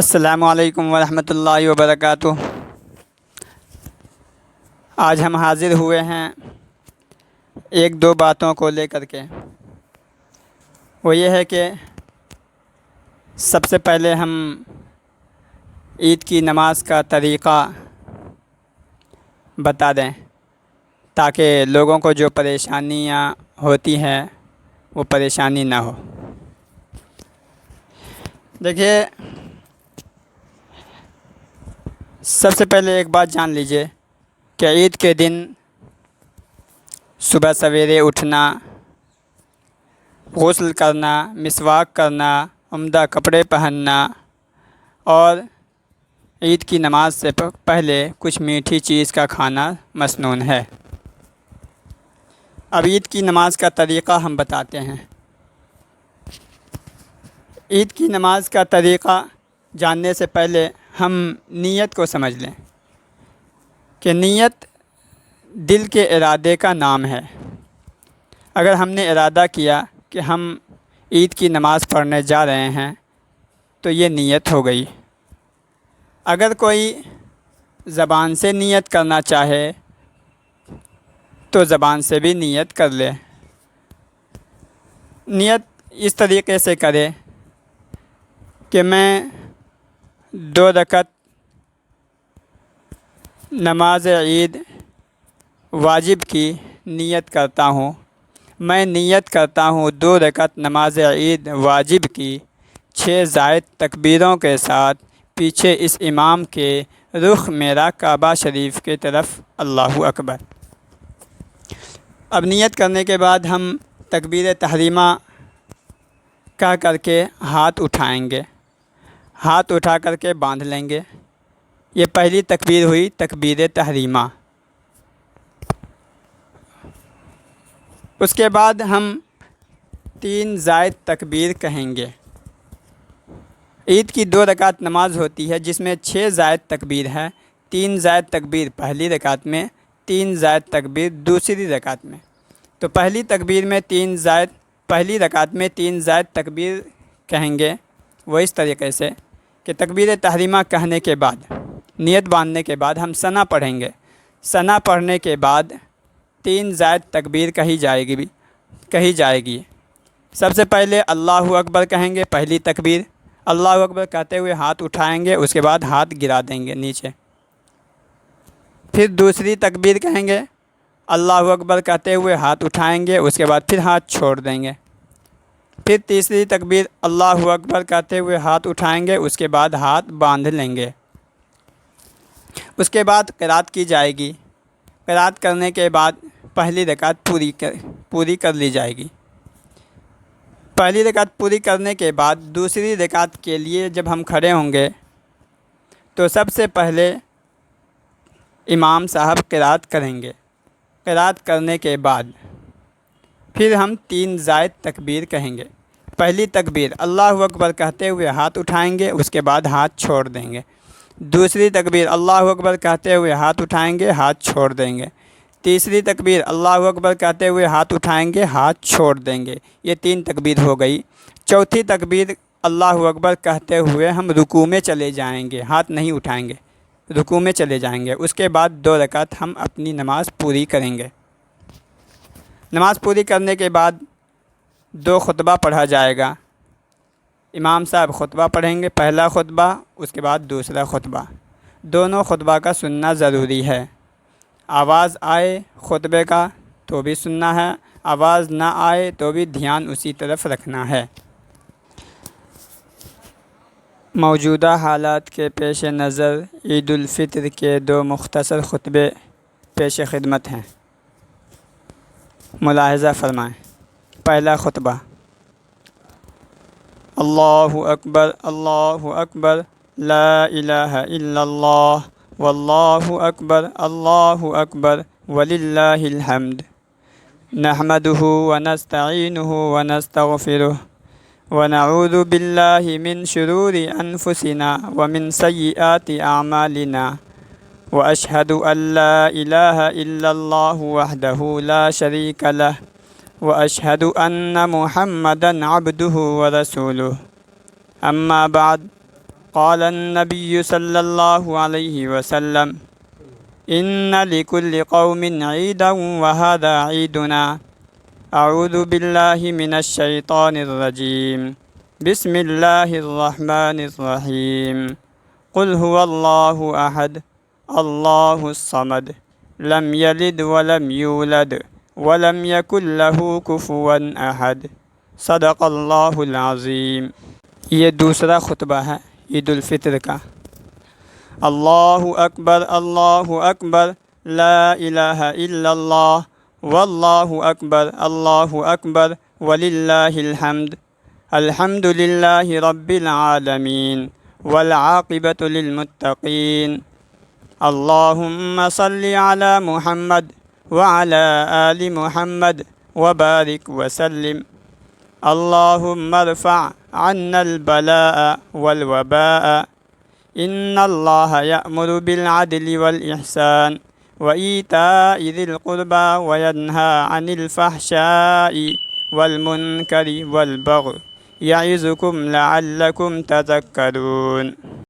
السلام علیکم ورحمۃ اللہ وبرکاتہ۔ آج ہم حاضر ہوئے ہیں ایک دو باتوں کو لے کر کے۔ وہ یہ ہے کہ سب سے پہلے ہم عید کی نماز کا طریقہ بتا دیں تاکہ لوگوں کو جو پریشانیاں ہوتی ہیں وہ پریشانی نہ ہو۔ دیکھیے، سب سے پہلے ایک بات جان لیجئے کہ عید کے دن صبح سویرے اٹھنا، غسل کرنا، مسواک کرنا، عمدہ کپڑے پہننا اور عید کی نماز سے پہلے کچھ میٹھی چیز کا کھانا مسنون ہے۔ اب عید کی نماز کا طریقہ ہم بتاتے ہیں۔ عید کی نماز کا طریقہ جاننے سے پہلے ہم نیت کو سمجھ لیں کہ نیت دل کے ارادے کا نام ہے۔ اگر ہم نے ارادہ کیا کہ ہم عید کی نماز پڑھنے جا رہے ہیں تو یہ نیت ہو گئی۔ اگر کوئی زبان سے نیت کرنا چاہے تو زبان سے بھی نیت کر لے۔ نیت اس طریقے سے کرے کہ میں 2 رکعت نماز عید واجب کی نیت کرتا ہوں۔ میں نیت کرتا ہوں 2 رکعت نماز عید واجب کی 6 زائد تکبیروں کے ساتھ پیچھے اس امام کے رخ میرا کعبہ شریف کی طرف، اللہ اکبر۔ اب نیت کرنے کے بعد ہم تکبیر تحریمہ کہہ کر کے ہاتھ اٹھائیں گے، ہاتھ اٹھا کر کے باندھ لیں گے۔ یہ پہلی تکبیر ہوئی، تکبیر تحریمہ۔ اس کے بعد ہم 3 زائد تکبیر کہیں گے۔ عید کی 2 رکعت نماز ہوتی ہے جس میں 6 زائد تکبیر ہے۔ 3 زائد تکبیر پہلی رکعت میں، 3 زائد تکبیر دوسری رکعت میں۔ تو پہلی رکعت میں 3 زائد تکبیر کہیں گے۔ وہ اس طریقے سے کہ تکبیر تحریمہ کہنے کے بعد، نیت باندھنے کے بعد ہم ثنا پڑھیں گے۔ ثنا پڑھنے کے بعد 3 زائد تکبیر کہی جائے گی۔ سب سے پہلے اللہ اکبر کہیں گے، پہلی تکبیر۔ اللہ اکبر کہتے ہوئے ہاتھ اٹھائیں گے، اس کے بعد ہاتھ گرا دیں گے نیچے۔ پھر دوسری تکبیر کہیں گے، اللہ اکبر کہتے ہوئے ہاتھ اٹھائیں گے، اس کے بعد پھر ہاتھ چھوڑ دیں گے۔ پھر تیسری تکبیر، اللہ اکبر کہتے ہوئے ہاتھ اٹھائیں گے، اس کے بعد ہاتھ باندھ لیں گے۔ اس کے بعد قرات کی جائے گی۔ قرات کرنے کے بعد پہلی رکعت پوری کر لی جائے گی۔ پہلی رکعت پوری کرنے کے بعد دوسری رکعت کے لیے جب ہم کھڑے ہوں گے تو سب سے پہلے امام صاحب قرات کریں گے۔ قرات کرنے کے بعد پھر ہم 3 زائد تکبیر کہیں گے۔ پہلی تکبیر اللہ اکبر کہتے ہوئے ہاتھ اٹھائیں گے، اس کے بعد ہاتھ چھوڑ دیں گے۔ دوسری تکبیر اللہ اکبر کہتے ہوئے ہاتھ اٹھائیں گے، ہاتھ چھوڑ دیں گے۔ تیسری تکبیر اللہ اکبر کہتے ہوئے ہاتھ اٹھائیں گے، ہاتھ چھوڑ دیں گے۔ یہ 3 تکبیر ہو گئی۔ چوتھی تکبیر اللہ اکبر کہتے ہوئے ہم رکوع میں چلے جائیں گے، ہاتھ نہیں اٹھائیں گے، رکوع میں چلے جائیں گے۔ اس کے بعد 2 رکعت ہم اپنی نماز پوری کریں گے۔ نماز پوری کرنے کے بعد 2 خطبہ پڑھا جائے گا۔ امام صاحب خطبہ پڑھیں گے، پہلا خطبہ، اس کے بعد دوسرا خطبہ۔ دونوں خطبہ کا سننا ضروری ہے۔ آواز آئے خطبے کا تو بھی سننا ہے، آواز نہ آئے تو بھی دھیان اسی طرف رکھنا ہے۔ موجودہ حالات کے پیش نظر عید الفطر کے 2 مختصر خطبے پیش خدمت ہیں، ملاحظہ فرمائیں۔ پہلا خطبہ، اللہ اکبر اللہ اکبر لا الہ الا اللہ واللہ اکبر وللہ الحمد نحمدہ ونستعینہ ونستغفرہ ونعوذ باللہ من شرور انفسنا ومن سیئات اعمالنا واشہد ان لا الہ الا اللہ وحدہ لا شریک لہ واشہد ان محمدا عبدہ ورسولہ اما بعد قال النبي صلى الله عليه وسلم إن لكل قوم عيدا وهذا عيدنا أعوذ بالله من الشيطان الرجيم بسم الله الرحمن الرحيم قل هو الله أحد الله الصمد لم يلد ولم يولد ولم يكن له كفوا أحد صدق اللہ العظیم۔ یہ دوسرا خطبہ ہے عید الفطر کا۔ اللہ اکبر لا الہ الا اللہ واللہ اکبر وللہ الحمد الحمد للہ رب العالمین والعاقبۃ للمتقین اللہم صلی علی محمد وعلی آل محمد وبارک وسلم اللہم ارفع عنا البلاء والوباء ان اللہ یأمر بالعدل والإحسان وإیتاء ذی القربى وینہی عن الفحشاء والمنکر والبغی یعظکم لعلکم تذکرون۔